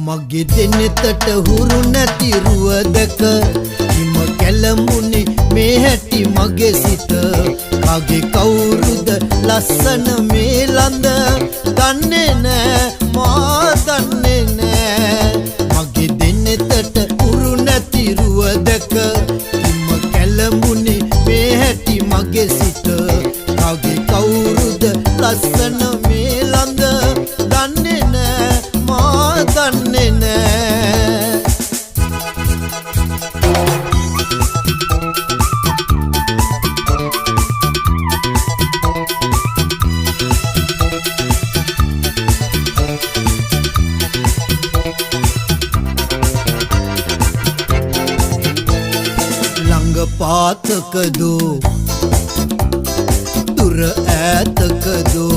මගේ දෙනෙතට හුරු නැති රුවදක හිම කැළඹුණේ මේ හැටි මගේ සිත කාගේ කවුරුද ලස්සන මේ ළඳ දන්නේ නෑ මා දන්නේ නෑ මගේ දෙනෙතට හුරු නැති රුවදක හිම කැළඹුණේ මේ හැටි මගේ සිත කාගේ කවුරුද ලස්සන මේ ළඳ දන්නේ නෑ මා දන්නේ නෑ ළඟ පාතකදෝ දුර ඈතකදෝ